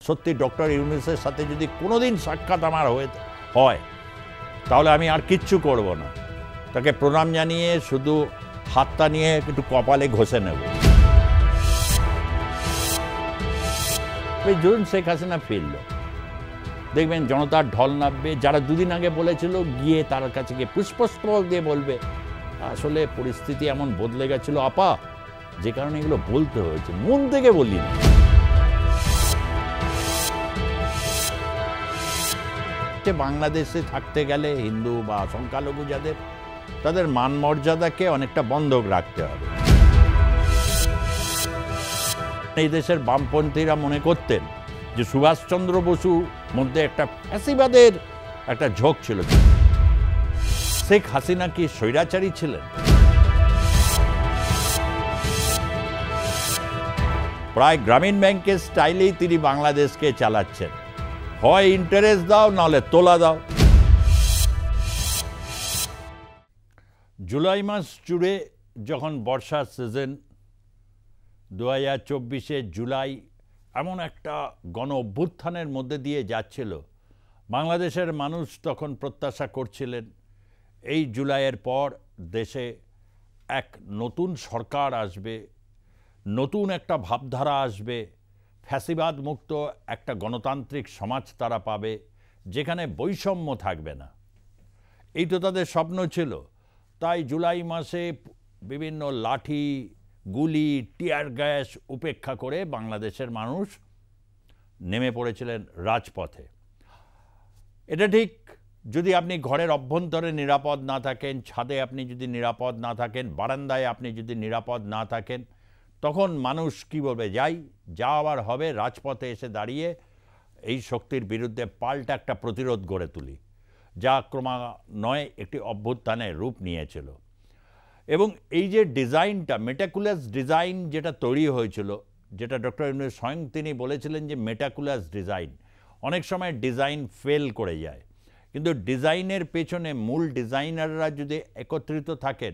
সত্যি ডক্টর ইউনূসের সাথে যদি কোনোদিন সাক্ষাৎ আমার হয় তাহলে আমি আর কিচ্ছু করব না, তাকে প্রণাম জানিয়ে শুধু হাতটা নিয়ে একটু কপালে ঘষে নেব। ধরুন শেখ হাসিনা ফিরল, দেখবেন জনতার ঢল নামবে। যারা দুদিন আগে বলেছিল গিয়ে তার কাছে গিয়ে পুষ্পস্তবক দিয়ে বলবে আসলে পরিস্থিতি এমন বদলে গেছিল আপা, যে কারণে এগুলো বলতে হয়েছে, মন থেকে বলি না। বাংলাদেশে থাকতে গেলে হিন্দু বা সংখ্যালঘু যাদের, তাদের মান মর্যাদাকে অনেকটা বন্ধক রাখতে হবে। এই দেশের বামপন্থীরা মনে করতেন যে সুভাষচন্দ্র বসুর মধ্যে একটা ফ্যাসিবাদের একটা ঝোঁক ছিল। শেখ হাসিনা কি স্বৈরাচারী ছিলেন? প্রায় গ্রামীণ ব্যাংকের স্টাইলেই তিনি বাংলাদেশকে চালাচ্ছেন, হয় ইন্টারেস্ট দাও নাহলে তোলা দাও। জুলাই মাস জুড়ে যখন বর্ষার সিজন 2024 জুলাই এমন একটা গণ অভ্যুত্থানের মধ্যে দিয়ে যাচ্ছিল, বাংলাদেশের মানুষ তখন প্রত্যাশা করছিলেন এই জুলাইয়ের পর দেশে এক নতুন সরকার আসবে, নতুন একটা ভাবধারা আসবে, ফ্যাসিবাদ মুক্ত একটা গণতান্ত্রিক সমাজ তারা পাবে, যেখানে বৈষম্য থাকবে না। এই তো তাদের স্বপ্ন ছিল। তাই জুলাই মাসে বিভিন্ন লাঠি, গুলি, টিয়ার গ্যাস উপেক্ষা করে বাংলাদেশের মানুষ নেমে পড়েছিলেন রাজপথে। এটা ঠিক, যদি আপনি ঘরের অভ্যন্তরে নিরাপদ না থাকেন, ছাদে আপনি যদি নিরাপদ না থাকেন, বারান্দায় আপনি যদি নিরাপদ না থাকেন, তখন মানুষ কি বলবে, যা আবার হবে, রাজপথে এসে দাঁড়িয়ে এই শক্তির বিরুদ্ধে পাল্টা একটা প্রতিরোধ গড়ে তুলি, যা ক্রমান্বয়ে একটি অভ্যুত্থানের রূপ নিয়েছিল। এবং এই যে ডিজাইনটা, মেটাকুলাস ডিজাইন যেটা তৈরি হয়েছিল, যেটা ডক্টর ইউনূস স্বয়ং তিনি বলেছিলেন যে মেটাকুলাস ডিজাইন, অনেক সময় ডিজাইন ফেল করে যায়, কিন্তু ডিজাইনের পেছনে মূল ডিজাইনাররা যদি একত্রিত থাকেন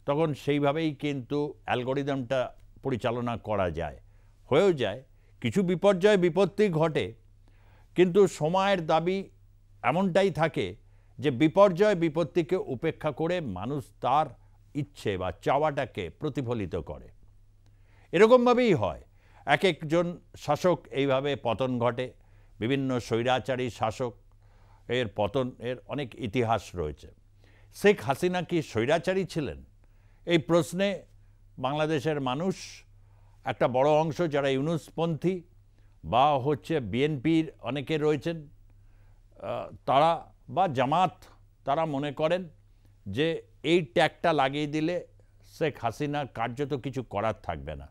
তখন সেইভাবেই কিন্তু অ্যালগোরিদমটা পরিচালনা করা যায়, হয়েও যায়। কিছু বিপর্যয় বিপত্তি ঘটে, কিন্তু সময়ের দাবি এমনটাই থাকে যে বিপর্যয় বিপত্তিকে উপেক্ষা করে মানুষ তার ইচ্ছে বা চাওয়াটাকে প্রতিফলিত করে। এরকমভাবেই হয়, এক একজন শাসক এইভাবে পতন ঘটে, বিভিন্ন স্বৈরাচারী শাসক এর পতনের অনেক ইতিহাস রয়েছে। শেখ হাসিনা কি স্বৈরাচারী ছিলেন? এই প্রশ্নে বাংলাদেশের মানুষ একটা বড় অংশ, যারা ইউনূসপন্থী বা বিএনপির অনেকে রয়েছেন, তারা বা জামাত, তারা মনে করেন যে এই ট্যাগটা লাগিয়ে দিলে শেখ হাসিনা কার্যত কিছু করার থাকবে না।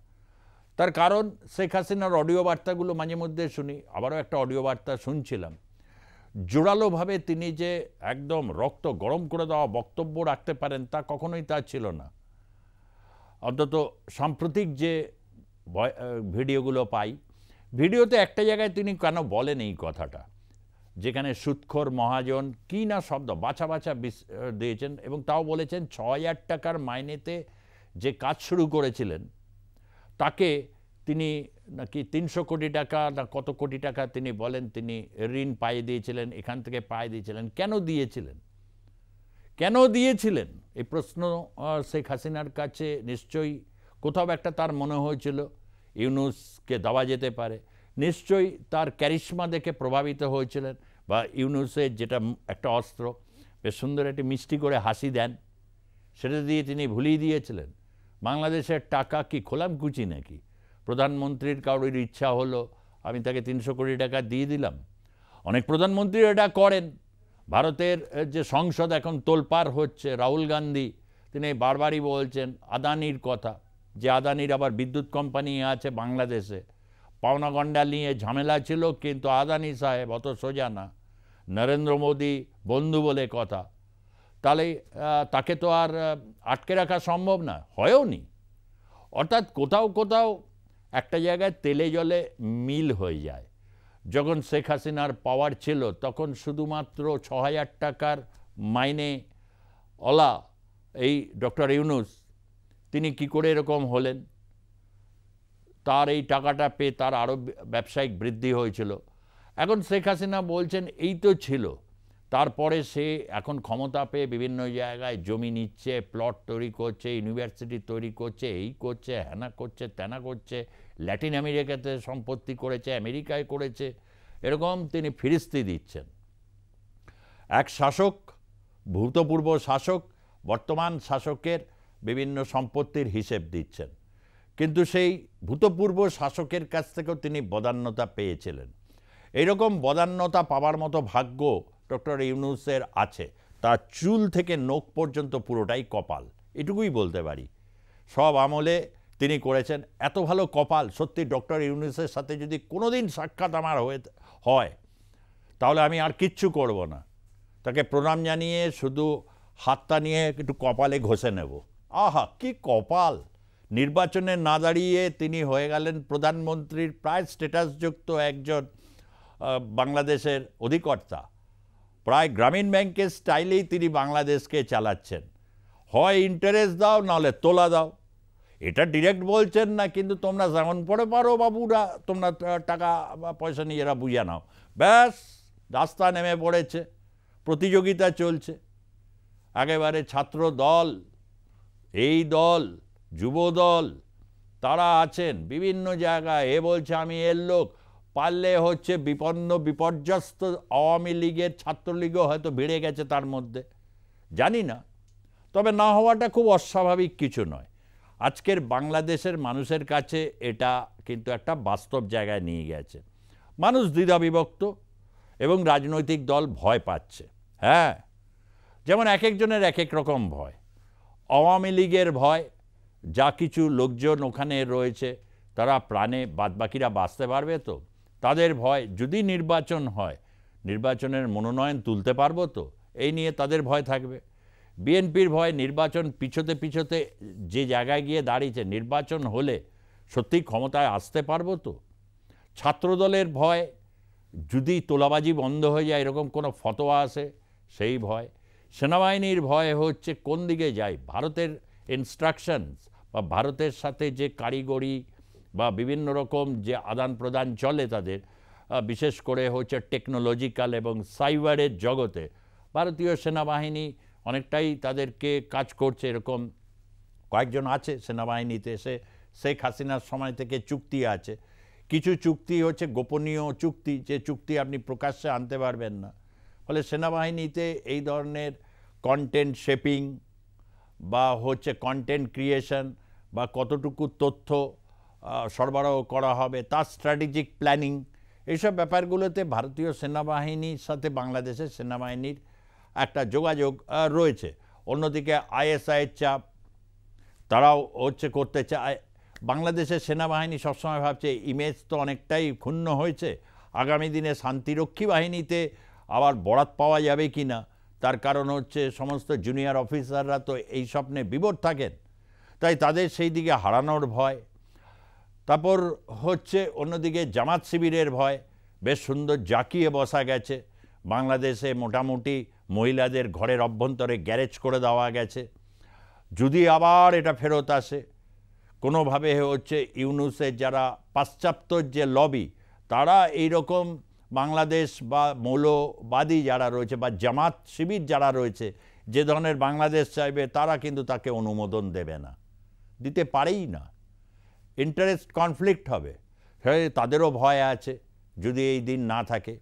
তার কারণ শেখ হাসিনার অডিও বার্তাগুলো মাঝে মধ্যে শুনি, আবারও একটা অডিও বার্তা শুনছিলাম, জোরালোভাবে তিনি যে একদম রক্ত গরম করে দেওয়া বক্তব্য রাখতে পারেন তা কখনোই তা ছিল না। অন্তত সাম্প্রতিক যে ভিডিওগুলো পাই, ভিডিওতে একটা জায়গায় তিনি কেন বলেন এই কথাটা, যেখানে সুদখোর মহাজন কি না শব্দ বাছা বাছা দিয়েছেন, এবং তাও বলেছেন ৬,০০০ টাকার মাইনেতে যে কাজ শুরু করেছিলেন তাকে তিনি নাকি ৩০০ কোটি টাকা না কত কোটি টাকা তিনি বলেন তিনি ঋণ পাইয়ে দিয়েছিলেন, এখান থেকে পাইয়ে দিয়েছিলেন। কেন দিয়েছিলেন? কেন দিয়েছিলেন এই প্রশ্ন শেখ হাসিনার কাছে নিশ্চয়ই কোথাও একটা তার মনে হয়েছিল ইউনূসকে দেওয়া যেতে পারে, নিশ্চয়ই তার ক্যারিশমা দেখে প্রভাবিত হয়েছিলেন, বা ইউনূসের যেটা একটা অস্ত্র, বেশ সুন্দর একটি মিষ্টি করে হাসি দেন, সেটা দিয়ে তিনি ভুলিয়ে দিয়েছিলেন। বাংলাদেশের টাকা কি খোলামকুচি নাকি? প্রধানমন্ত্রীর কারোর ইচ্ছা হলো আমি তাকে ৩০০ কোটি টাকা দিয়ে দিলাম। অনেক প্রধানমন্ত্রী এটা করেন। ভারতের যে সংসদ এখন তোলপাড় হচ্ছে, রাহুল গান্ধী তিনি বারবারই বলছেন আদানির কথা, যে আদানির আবার বিদ্যুৎ কোম্পানি আছে বাংলাদেশে, পাওনা গন্ডা নিয়ে ঝামেলা ছিল, কিন্তু আদানি সাহেব অত সোজা না, নরেন্দ্র মোদী বন্ধু বলে কথা, তাহলে তাকে তো আর আটকে রাখা সম্ভব না, হয়ও নি। অর্থাৎ কোথাও কোথাও একটা জায়গায় তেলে জলে মিল হয়ে যায়। যখন শেখ হাসিনার পাওয়ার ছিল তখন শুধুমাত্র ৬,০০০ টাকার মাইনে ওলা এই ডক্টর ইউনূস, তিনি কি করে এরকম হলেন? তার এই টাকাটা পেয়ে তার আরও ব্যবসায়িক বৃদ্ধি হয়েছিল। এখন শেখ হাসিনা বলছেন এই তো ছিল, তারপরে সে এখন ক্ষমতা পেয়ে বিভিন্ন জায়গায় জমি নিচ্ছে, প্লট তৈরি করছে, ইউনিভার্সিটি তৈরি করছে, এই করছে, হ্যানা করছে, ত্যানা করছে, ল্যাটিন আমেরিকাতে সম্পত্তি করেছে, আমেরিকায় করেছে, এরকম তিনি ফিরিস্তি দিচ্ছেন। এক শাসক, ভূতপূর্ব শাসক বর্তমান শাসকের বিভিন্ন সম্পত্তির হিসেব দিচ্ছেন, কিন্তু সেই ভূতপূর্ব শাসকের কাছ থেকেও তিনি বদান্যতা পেয়েছিলেন। এইরকম বদান্যতা পাওয়ার মতো ভাগ্য ডক্টর ইউনূসের আছে। তার চুল থেকে নোক পর্যন্ত পুরোটাই কপাল, এটুকুই বলতে পারি। সব আমলে তিনি করেছেন। এত ভালো কপাল, সত্যি ডক্টর ইউনূসের সাথে যদি কোনোদিন সাক্ষাৎ আমার হয় তাহলে আমি আর কিচ্ছু করব না, তাকে প্রণাম জানিয়ে শুধু হাতটা নিয়ে একটু কপালে ঘষে নেব। আহা কি কপাল! নির্বাচনে না দাঁড়িয়ে তিনি হয়ে গেলেন প্রধানমন্ত্রীর প্রায় স্ট্যাটাসযুক্ত একজন বাংলাদেশের অধিকর্তা। প্রায় গ্রামীণ ব্যাংকের স্টাইলেই তিনি বাংলাদেশকে চালাচ্ছেন। হয় ইন্টারেস্ট দাও, নাহলে তোলা দাও। এটা ডিরেক্ট বলছেন না, কিন্তু তোমরা যেমন পড়ে পারো বাবুরা, তোমরা টাকা বা পয়সা নিজেরা বুঝে নাও। ব্যাস, রাস্তা নেমে পড়েছে, প্রতিযোগিতা চলছে। একেবারে ছাত্র দল, এই দল, যুব দল, তারা আছেন বিভিন্ন জায়গায়। এ বলছে আমি এর লোক, পারলে হচ্ছে বিপন্ন বিপর্যস্ত আওয়ামী লীগের, ছাত্রলীগও হয়তো ভিড়ে গেছে তার মধ্যে, জানি না। তবে না হওয়াটা খুব অস্বাভাবিক কিছু নয়। আজকের বাংলাদেশের মানুষের কাছে এটা কিন্তু একটা বাস্তব জায়গায় নিয়ে গেছে। মানুষ দ্বিধাবিভক্ত এবং রাজনৈতিক দল ভয় পাচ্ছে। হ্যাঁ, যেমন এক একজনের এক এক রকম ভয়। আওয়ামী লীগের ভয়, যা কিছু লোকজন ওখানে রয়েছে তারা প্রাণে, বাদবাকিরা বাঁচতে পারবে তো? তাদের ভয়, যদি নির্বাচন হয় নির্বাচনের মনোনয়ন তুলতে পারবো তো, এই নিয়ে তাদের ভয় থাকবে। বিএনপির ভয়, নির্বাচন পিছোতে পিছোতে যে জায়গায় গিয়ে দাঁড়িয়েছে, নির্বাচন হলে সত্যিই ক্ষমতায় আসতে পারবো তো? ছাত্রদলের ভয়, যদি তোলাবাজি বন্ধ হয়ে যায় এরকম কোনো ফতোয়া আসে, সেই ভয়। সেনাবাহিনীর ভয় হচ্ছে কোন দিকে যায়, ভারতের ইনস্ট্রাকশনস বা ভারতের সাথে যে কারিগরি বা বিভিন্ন রকম যে আদান প্রদান চলে তাদের, বিশেষ করে হচ্ছে টেকনোলজিক্যাল এবং সাইবারের জগতে ভারতীয় সেনাবাহিনী অনেকটাই তাদেরকে কাজ করছে। এরকম কয়েকজন আছে সেনাবাহিনীতে, শেখ হাসিনার সময় থেকে চুক্তি আছে। কিছু চুক্তি হচ্ছে গোপনীয় চুক্তি, যে চুক্তি আপনি প্রকাশ্যে আনতে পারবেন না। ফলে সেনাবাহিনীতে এই ধরনের কন্টেন্ট শেপিং বা হচ্ছে কন্টেন্ট ক্রিয়েশন বা কতটুকু তথ্য সরবরাহ করা হবে, তার স্ট্র্যাটেজিক প্ল্যানিং, এইসব ব্যাপারগুলোতে ভারতীয় সেনাবাহিনীর সাথে বাংলাদেশের সেনাবাহিনীর একটা যোগাযোগ রয়েছে। অন্যদিকে আইএসআইয়ের চাপ, তারাও হচ্ছে করতে চায়। বাংলাদেশের সেনাবাহিনী সবসময় ভাবছে ইমেজ তো অনেকটাই ক্ষুণ্ণ হয়েছে, আগামী দিনে শান্তিরক্ষী বাহিনীতে আবার বরাত পাওয়া যাবে কি না, তার কারণ হচ্ছে সমস্ত জুনিয়র অফিসাররা তো এই স্বপ্নে বিভোর থাকেন, তাই তাদের সেই দিকে হারানোর ভয়। তারপর হচ্ছে অন্যদিকে জামাত শিবিরের ভয়, বেশ সুন্দর জাকিয়ে বসা গেছে। বাংলাদেশে মোটামুটি মহিলাদের ঘরের অভ্যন্তরে গ্যারেজ করে দেওয়া গেছে। যদি আবার এটা ফেরত আসে কোনোভাবে, হচ্ছে ইউনূসের যারা পাশ্চাত্য যে লবি, তারা এইরকম বাংলাদেশ বা মৌলবাদী যারা রয়েছে বা জামাত শিবির যারা রয়েছে, যে ধরনের বাংলাদেশ চাইবে, তারা কিন্তু তাকে অনুমোদন দেবে না, দিতে পারেই না। ইন্টারেস্ট কনফ্লিক্ট হবে, তাদেরও ভয় আছে যদি এই দিন না থাকে।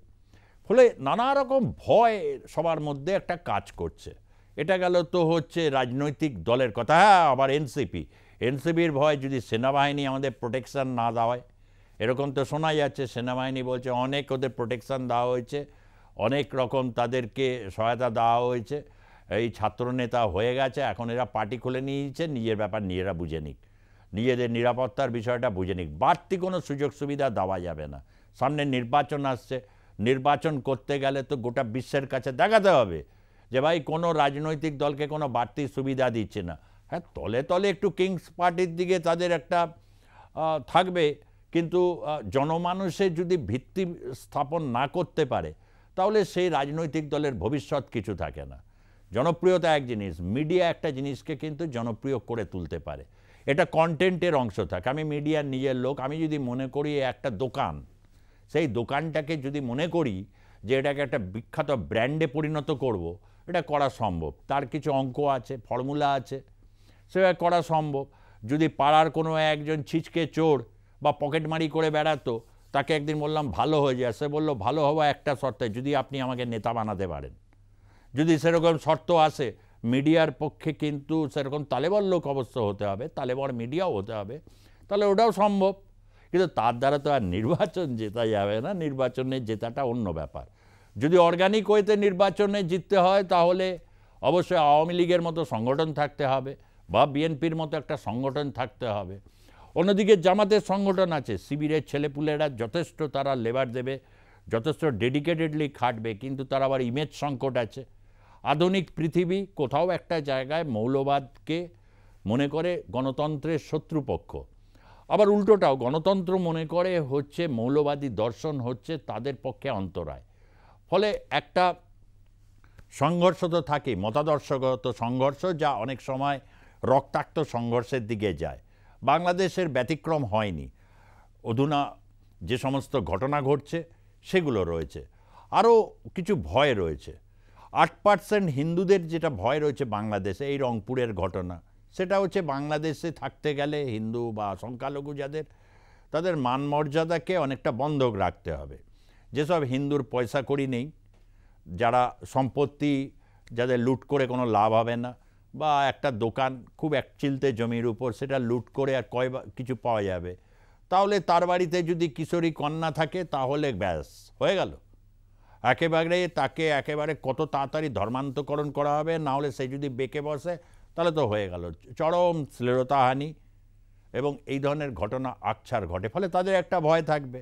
ফলে নানা রকম ভয় সবার মধ্যে একটা কাজ করছে। এটা গেল তো হচ্ছে রাজনৈতিক দলের কথা। হ্যাঁ, আবার এনসিপির ভয়, যদি সেনাবাহিনী আমাদের প্রোটেকশান না দেওয়ায়। এরকম তো শোনা যাচ্ছে, সেনাবাহিনী বলছে অনেক ওদের প্রোটেকশান দেওয়া হয়েছে, অনেক রকম তাদেরকে সহায়তা দেওয়া হয়েছে, এই ছাত্রনেতা হয়ে গেছে, এখন এরা পার্টি খুলে নিয়েছে, নিজের ব্যাপার নিজেরা বুঝে নিক, নিজেদের নিরাপত্তার বিষয়টা বুঝে নিক, বাড়তি কোনো সুযোগ সুবিধা দেওয়া যাবে না। সামনে নির্বাচন আসছে, নির্বাচন করতে গেলে তো গোটা বিশ্বের কাছে দেখাতে হবে যে ভাই কোনো রাজনৈতিক দলকে কোনো বাড়তি সুবিধা দিচ্ছে না। হ্যাঁ, তলে তলে একটু কিংস পার্টির দিকে তাদের একটা থাকবে, কিন্তু জনমানুষের যদি ভিত্তি স্থাপন না করতে পারে তাহলে সেই রাজনৈতিক দলের ভবিষ্যৎ কিছু থাকে না। জনপ্রিয়তা এক জিনিস, মিডিয়া একটা জিনিসকে কিন্তু জনপ্রিয় করে তুলতে পারে। এটা কন্টেন্টের অংশ থাকে। আমি মিডিয়ার নিজের লোক, আমি যদি মনে করি একটা দোকান, সেই দোকানটাকে যদি মনে করি যে এটাকে একটা বিখ্যাত ব্র্যান্ডে পরিণত করব, এটা করা সম্ভব। তার কিছু অঙ্ক আছে, ফর্মুলা আছে, সেটা করা সম্ভব। যদি পাড়ার কোনো একজন ছিচকে চোর বা পকেটমারি করে বেড়াতো, তাকে একদিন বললাম ভালো হয়ে যায়, সে বললো ভালো হওয়া একটা শর্তে, যদি আপনি আমাকে নেতা বানাতে পারেন। যদি সেরকম শর্ত আসে, মিডিয়ার পক্ষে কিন্তু সেরকম তালেবর লোক অবশ্য হতে হবে, তালেবর মিডিয়াও হতে হবে, তাহলে ওটাও সম্ভব। কিন্তু তার দ্বারা তো আর নির্বাচন জেতা যাবে না, নির্বাচনে জেতাটা অন্য ব্যাপার। যদি অর্গানিক ওয়েতে নির্বাচনে জিততে হয়, তাহলে অবশ্যই আওয়ামী লীগের মতো সংগঠন থাকতে হবে বা বিএনপির মতো একটা সংগঠন থাকতে হবে। অন্যদিকে জামাতের সংগঠন আছে, শিবিরের ছেলেপুলেরা যথেষ্ট, তারা লেবার দেবে, যথেষ্ট ডেডিকেটেডলি খাটবে, কিন্তু তার আবার ইমেজ সংকট আছে। আধুনিক পৃথিবী কোথাও একটা জায়গায় মৌলবাদকে মনে করে গণতন্ত্রের শত্রুপক্ষ, আবার উল্টোটাও গণতন্ত্র মনে করে হচ্ছে মৌলবাদী দর্শন হচ্ছে তাদের পক্ষে অন্তরায়। ফলে একটা সংঘর্ষ তো থাকে, মতাদর্শগত সংঘর্ষ, যা অনেক সময় রক্তাক্ত সংঘর্ষের দিকে যায়। বাংলাদেশের ব্যতিক্রম হয়নি। অধুনা যে সমস্ত ঘটনা ঘটছে সেগুলো রয়েছে। আরও কিছু ভয় রয়েছে। 8% হিন্দুদের যেটা ভয় রয়েছে বাংলাদেশে, এই রংপুরের ঘটনা, সেটা হচ্ছে বাংলাদেশে থাকতে গেলে হিন্দু বা সংখ্যালঘু যাদের, তাদের মান মর্যাদাকে অনেকটা বন্ধক রাখতে হবে। যেসব হিন্দুর পয়সা কড়ি নেই, যারা সম্পত্তি, যাদের লুট করে কোনো লাভ হবে না, বা একটা দোকান খুব এক চিলতে জমির উপর, সেটা লুট করে আর কিছু পাওয়া যাবে, তাহলে তার বাড়িতে যদি কিশোরী কন্যা থাকে তাহলে ব্যাস হয়ে গেল। একেবারে তাকে একেবারে কত তাড়াতাড়ি ধর্মান্তকরণ করা হবে, না হলে সে যদি বেঁকে বসে তাহলে তো হয়ে গেল। চরম শ্লীলতাহানি এবং এই ধরনের ঘটনা আকছার ঘটে। ফলে তাদের একটা ভয় থাকবে।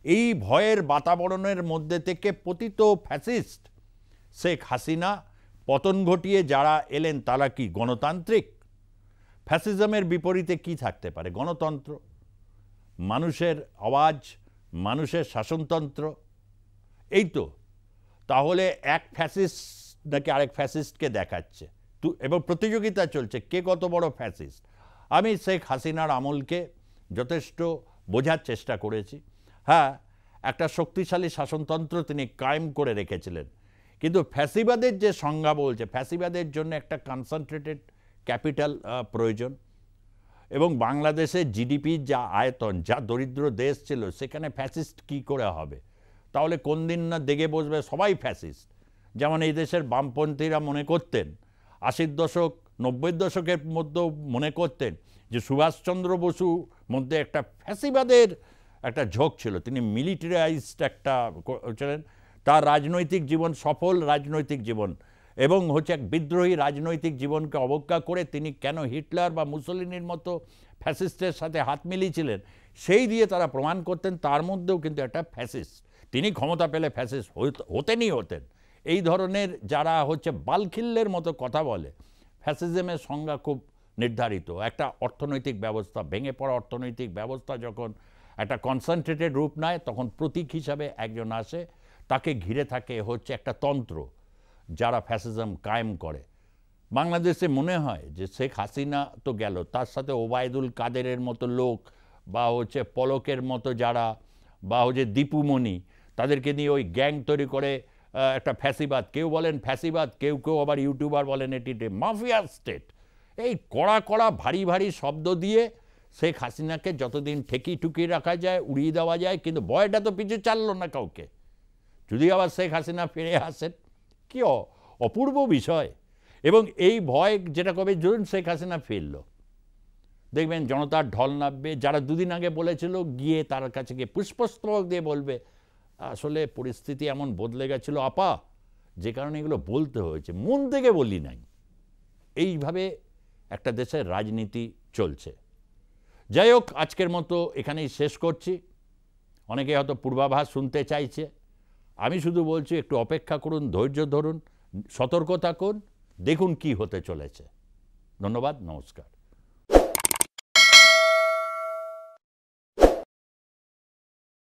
এই ভয়ের বাতাবরণের মধ্যে থেকে পতিত ফ্যাসিস্ট শেখ হাসিনা পতন ঘটিয়ে যারা এলেন, তারা কি গণতান্ত্রিক? ফ্যাসিজমের বিপরীতে কি থাকতে পারে? গণতন্ত্র, মানুষের আওয়াজ, মানুষের শাসনতন্ত্র, এই তো। তাহলে এক ফ্যাসিস্ট নাকি আরেক ফ্যাসিস্টকে দেখাচ্ছে, এবং প্রতিযোগিতা চলছে কে কত বড় ফ্যাসিস্ট। আমি শেখ হাসিনার আমলকে যথেষ্ট বোঝার চেষ্টা করেছি। হ্যাঁ, একটা শক্তিশালী শাসনতন্ত্র তিনি কায়েম করে রেখেছিলেন, কিন্তু ফ্যাসিবাদের যে সংজ্ঞা বলছে, ফ্যাসিবাদের জন্য একটা কনসেন্ট্রেটেড ক্যাপিটাল প্রয়োজন, এবং বাংলাদেশের জিডিপির যা আয়তন, যা দরিদ্র দেশ ছিল, সেখানে ফ্যাসিস্ট কি করে হবে? তাহলে কোন দিন না দেগে বসবে সবাই ফ্যাসিস্ট। যেমন এই দেশের বামপন্থীরা মনে করতেন, 80 দশক 90 দশকের মধ্যেও মনে করতেন যে সুভাষচন্দ্র বসু মধ্যে একটা ফ্যাসিবাদের একটা ঝোঁক ছিল, তিনি মিলিটারাইজড একটা ছিলেন, তার রাজনৈতিক জীবন সফল রাজনৈতিক জীবন, এবং হচ্ছে এক বিদ্রোহী রাজনৈতিক জীবনকে অবজ্ঞা করে তিনি কেন হিটলার বা মুসোলিনির মতো ফ্যাসিস্টের সাথে হাত মিলিয়েছিলেন, সেই দিয়ে তারা প্রমাণ করতেন তার মধ্যেও কিন্তু একটা ফ্যাসিস্ট, তিনি ক্ষমতা পেলে ফ্যাসিস্ট হতেন। এই ধরনের যারা হচ্ছে বালখিল্যের মতো কথা বলে, ফ্যাসিজমের সংজ্ঞা খুব নির্ধারিত। একটা অর্থনৈতিক ব্যবস্থা, ভেঙে পড়া অর্থনৈতিক ব্যবস্থা যখন একটা কনসেন্ট্রেটেড রূপ নেয়, তখন প্রতীক হিসাবে একজন আসে, তাকে ঘিরে থাকে হচ্ছে একটা তন্ত্র, যারা ফ্যাসিজম কায়েম করে। বাংলাদেশে মনে হয় যে শেখ হাসিনা তো গেল, তার সাথে ওবায়দুল কাদেরের মতো লোক, বা হচ্ছে পলকের মতো যারা, বা হচ্ছে দীপুমণি, তাদেরকে নিয়ে ওই গ্যাং তৈরি করে একটা ফ্যাসিবাদ, কেউ বলেন ফ্যাসিবাদ, কেউ আবার ইউটিউবার বলেন এটি মাফিয়া স্টেট। এই কড়া কড়া ভারী ভারী শব্দ দিয়ে শেখ হাসিনাকে যতদিন ঠেকিয়ে রাখা যায়, উড়িয়ে দেওয়া যায়, কিন্তু ভয়টা তো পিছু চাললো না কাউকে। যদি আবার শেখ হাসিনা ফিরে আসেন, কি অপূর্ব বিষয়। এবং এই ভয় যেটা কবে ধরুন শেখ হাসিনা ফিরল, দেখবেন জনতার ঢল নামবে। যারা দুদিন আগে বলেছিল, গিয়ে তার কাছে গিয়ে পুষ্পস্তবক দিয়ে বলবে আসলে পরিস্থিতি এমন বদলে গেছিল আপা, যে কারণে এগুলো বলতে হয়েছে, মন থেকে বলি নাই। এইভাবে একটা দেশের রাজনীতি চলছে। যাই হোক, আজকের মতো এখানেই শেষ করছি। অনেকে হয়তো পূর্বাভাস শুনতে চাইছে, আমি শুধু বলছি একটু অপেক্ষা করুন, ধৈর্য ধরুন, সতর্ক থাকুন, দেখুন কি হতে চলেছে। ধন্যবাদ, নমস্কার।